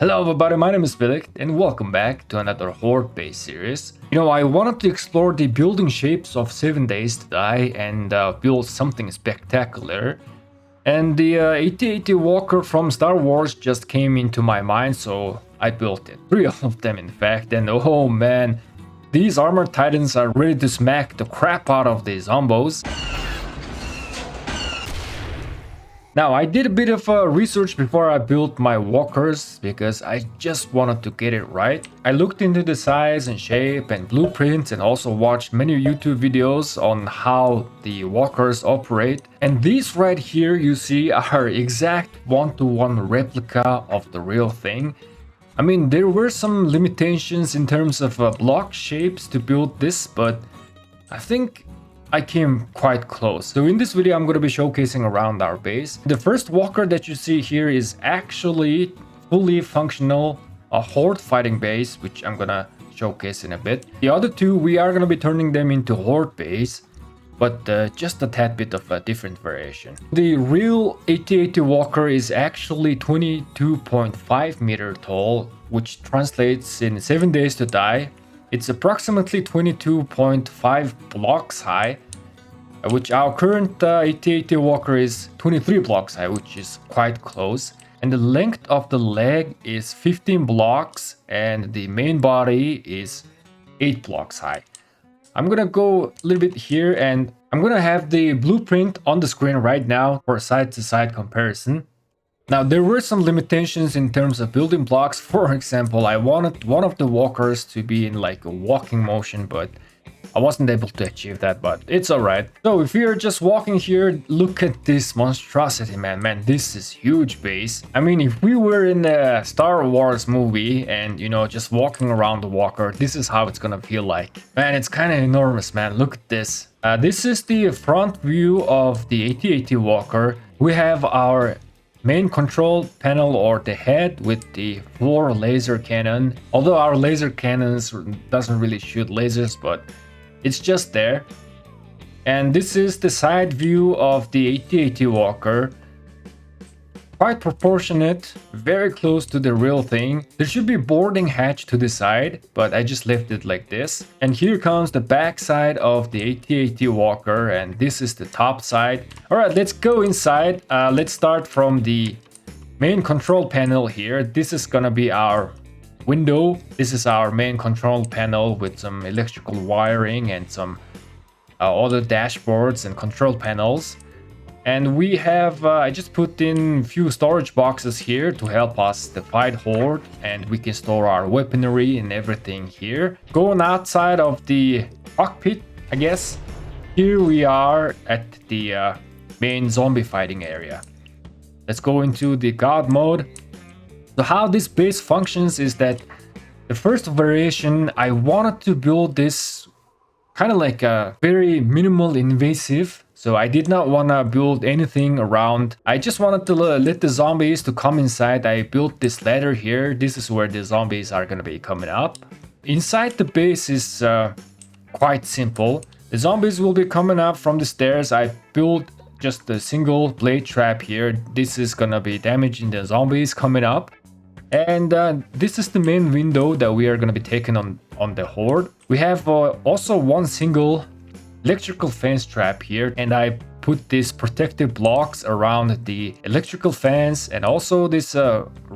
Hello everybody, my name is Felix and welcome back to another Horde Base series. I wanted to explore the building shapes of 7 Days to Die and build something spectacular. And the 8080 Walker from Star Wars just came into my mind, so I built it. 3 of them in fact, and oh man, these armored titans are ready to smack the crap out of the zombos. Now, I did a bit of research before I built my walkers because I just wanted to get it right. I looked into the size and shape and blueprints and also watched many YouTube videos on how the walkers operate. And these right here you see are exact one-to-one replica of the real thing. I mean, there were some limitations in terms of block shapes to build this, but I think I came quite close. So in this video I'm going to be showcasing around our base. The first walker that you see here is actually fully functional, a horde fighting base, which I'm gonna showcase in a bit. The other two, we are going to be turning them into horde base, but just a tad bit of a different variation. The real 8080 walker is actually 22.5 meter tall, which translates in 7 days to die. It's approximately 22.5 blocks high, which our current 8080 walker is 23 blocks high, which is quite close. And the length of the leg is 15 blocks and the main body is 8 blocks high. I'm gonna go a little bit here and I'm gonna have the blueprint on the screen right now for a side-to-side comparison. Now, there were some limitations in terms of building blocks. For example, I wanted one of the walkers to be in like a walking motion, but I wasn't able to achieve that, but it's alright. So if you're just walking here, look at this monstrosity, man, this is huge base. I mean, if we were in a Star Wars movie and, just walking around the walker, this is how it's gonna feel like. Man, it's kind of enormous, man, look at this. This is the front view of the 8080 walker. We have our main control panel, or the head, with the 4 laser cannon. Although our laser cannons doesn't really shoot lasers, but it's just there. And this is the side view of the 8080 walker. Quite proportionate, very close to the real thing. There should be boarding hatch to the side, but I just left it like this. And here comes the back side of the 8080 walker, and this is the top side. Alright, let's go inside. Let's start from the main control panel here. This is gonna be our window. This is our main control panel with some electrical wiring and some other dashboards and control panels. And we have, I just put in a few storage boxes here to help us to fight horde, and we can store our weaponry and everything here. Going outside of the cockpit, I guess, here we are at the main zombie fighting area. Let's go into the god mode. So how this base functions is that the first variation, I wanted to build this kind of like a very minimal invasive. So I did not want to build anything around. I just wanted to let the zombies to come inside. I built this ladder here. This is where the zombies are going to be coming up. Inside the base is quite simple. The zombies will be coming up from the stairs. I built just a single blade trap here. This is going to be damaging the zombies coming up. And this is the main window that we are going to be taking on the horde. We have also one single electrical fence trap here, and I put these protective blocks around the electrical fence and also these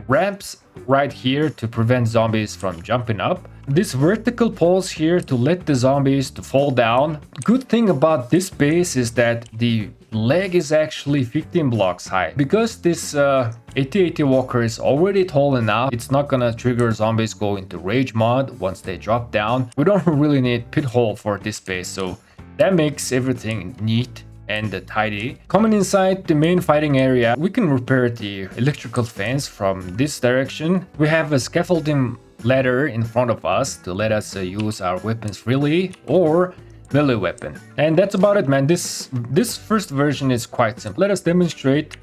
ramps right here to prevent zombies from jumping up. This vertical poles here to let the zombies to fall down. Good thing about this base is that the leg is actually 15 blocks high. Because this 8080 walker is already tall enough, it's not gonna trigger zombies go into rage mode once they drop down. We don't really need pit hole for this base, so that makes everything neat and tidy. Coming inside the main fighting area, we can repair the electrical fence from this direction. We have a scaffolding ladder in front of us to let us use our weapons freely, or melee weapon. And that's about it, man. This first version is quite simple. Let us demonstrate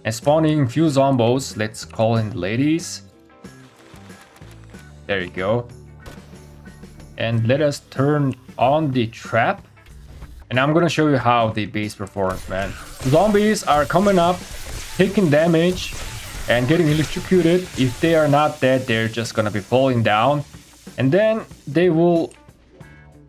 and spawning few zombos. Let's call in the ladies. There you go. And let us turn on the trap. And I'm gonna show you how the base performs, man. Zombies are coming up, taking damage, and getting electrocuted. If they are not dead, they're just gonna be falling down. And then they will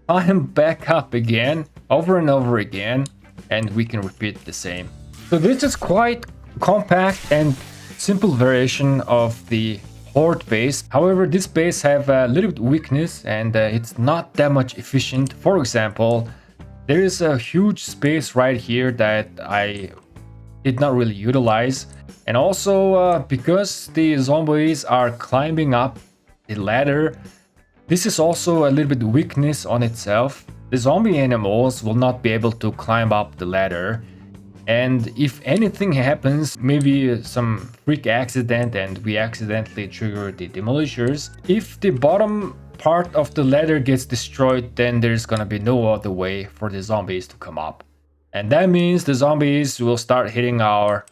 climb back up again, over and over again, and we can repeat the same. So this is quite compact and simple variation of the Horde base. However, this base have a little bit weakness, and it's not that much efficient. For example, there is a huge space right here that I did not really utilize. And also because the zombies are climbing up the ladder, this is also a little bit weakness on itself. The zombie animals will not be able to climb up the ladder. And if anything happens, maybe some freak accident and we accidentally trigger the demolishers, if the bottom part of the ladder gets destroyed, then there's gonna be no other way for the zombies to come up. And that means the zombies will start hitting our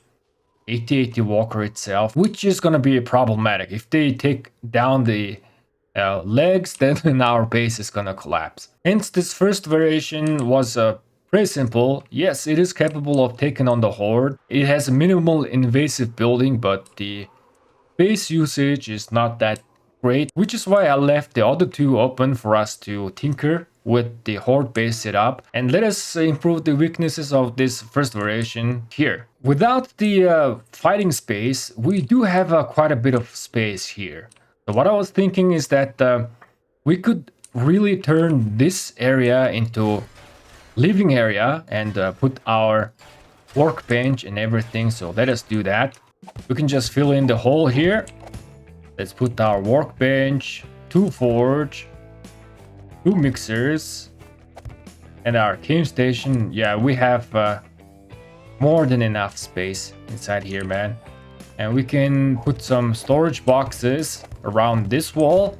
8080 walker itself, which is gonna be problematic. If they take down the legs, then our base is gonna collapse. Hence, this first variation was pretty simple. Yes, it is capable of taking on the Horde. It has a minimal invasive building, but the base usage is not that great, which is why I left the other two open for us to tinker with the Horde base setup. And let us improve the weaknesses of this first variation here. Without the fighting space, we do have quite a bit of space here. So what I was thinking is that we could really turn this area into living area and put our workbench and everything. So let us do that. We can just fill in the hole here. Let's put our workbench, 2 forge, 2 mixers, and our game station. Yeah, we have more than enough space inside here, man. And we can put some storage boxes around this wall.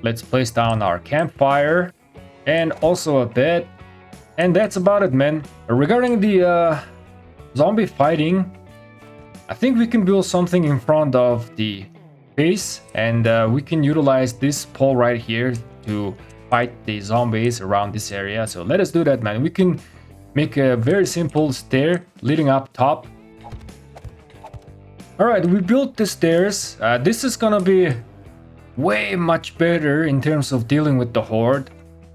Let's place down our campfire and also a bed. And that's about it, man. Regarding the zombie fighting, I think we can build something in front of the base, and we can utilize this pole right here to fight the zombies around this area. So let us do that, man. We can make a very simple stair leading up top. All right, we built the stairs. This is gonna be way much better in terms of dealing with the Horde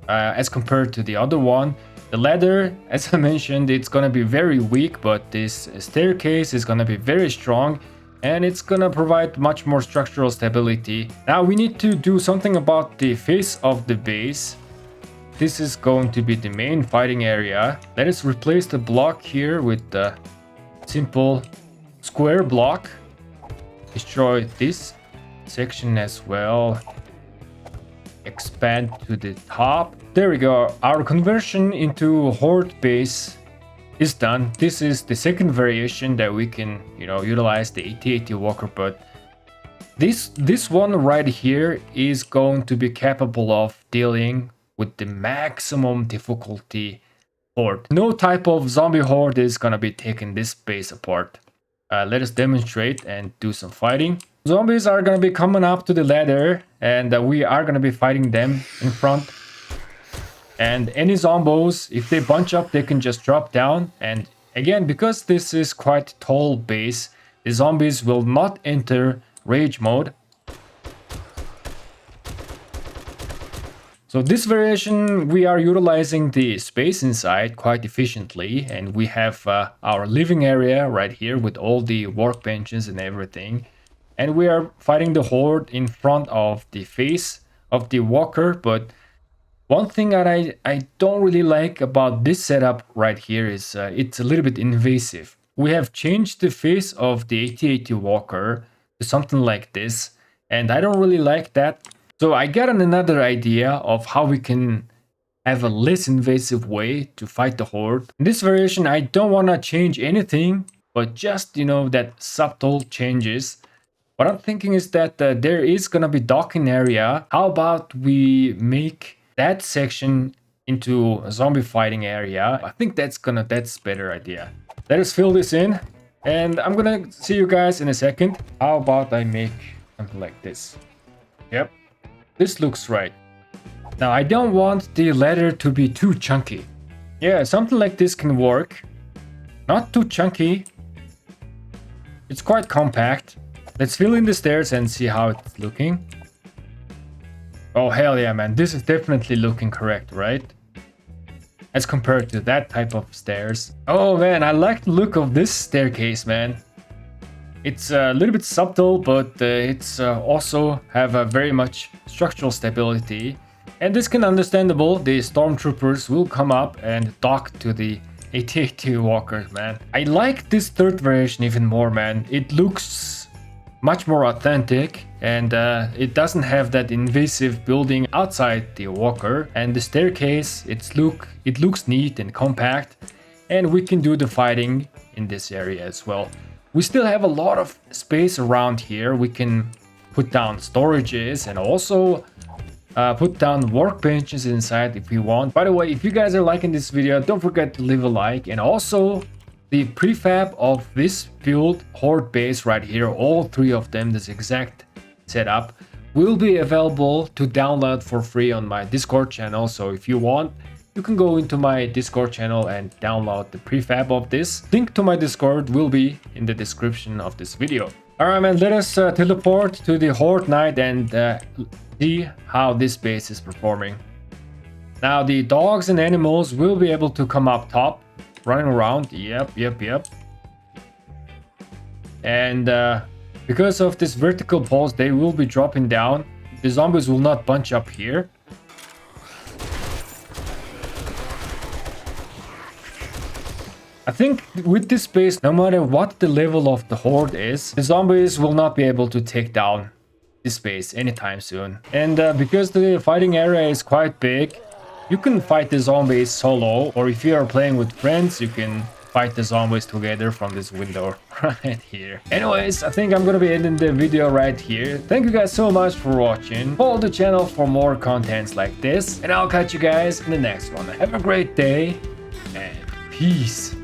as compared to the other one. The ladder, as I mentioned, it's gonna be very weak, but this staircase is gonna be very strong and it's gonna provide much more structural stability. Now we need to do something about the face of the base. This is going to be the main fighting area. Let us replace the block here with the simple square block. Destroy this section as well. Expand to the top. There we go. Our conversion into Horde base is done. This is the second variation that we can, utilize the 8080 walker, but this one right here is going to be capable of dealing with the maximum difficulty Horde. No type of zombie Horde is gonna be taking this base apart. Let us demonstrate and do some fighting. Zombies are gonna be coming up to the ladder, and we are gonna be fighting them in front. And any zombos, if they bunch up, they can just drop down. And again, because this is quite tall base, the zombies will not enter rage mode. So this variation, we are utilizing the space inside quite efficiently, and we have our living area right here with all the workbenches and everything. And we are fighting the Horde in front of the face of the walker. But one thing that I don't really like about this setup right here is it's a little bit invasive. We have changed the face of the 8080 walker to something like this, and I don't really like that. So I got another idea of how we can have a less invasive way to fight the Horde. In this variation, I don't want to change anything, but just, that subtle changes. What I'm thinking is that there is going to be docking area. How about we make that section into a zombie fighting area? I think that's better idea. Let us fill this in, and I'm gonna see you guys in a second. How about I make something like this? Yep. This looks right. Now I don't want the ladder to be too chunky. Yeah, something like this can work. Not too chunky. It's quite compact. Let's fill in the stairs and see how it's looking. Oh, hell yeah, man. This is definitely looking correct, right? As compared to that type of stairs. Oh, man, I like the look of this staircase, man. It's a little bit subtle, but it's also have a very much structural stability. And this can understandable. The stormtroopers will come up and dock to the AT-AT walkers, man. I like this third version even more, man. It looks much more authentic, and it doesn't have that invasive building outside the walker. And the staircase, it looks neat and compact, and we can do the fighting in this area as well. We still have a lot of space around here. We can put down storages and also put down workbenches inside if we want. By the way, if you guys are liking this video, don't forget to leave a like. And also the prefab of this build Horde base right here, all three of them, this exact setup, will be available to download for free on my Discord channel. So if you want, you can go into my Discord channel and download the prefab of this. Link to my Discord will be in the description of this video. Alright, man, let us teleport to the Horde Night and see how this base is performing. Now the dogs and animals will be able to come up top, running around. Yep. And because of this vertical pulse, they will be dropping down. The zombies will not bunch up here. I think with this base, no matter what the level of the horde is, the zombies will not be able to take down this base anytime soon. And because the fighting area is quite big, you can fight the zombies solo, or if you are playing with friends, you can fight the zombies together from this window right here. Anyways, I think I'm gonna be ending the video right here. Thank you guys so much for watching. Follow the channel for more contents like this, and I'll catch you guys in the next one. Have a great day, and peace.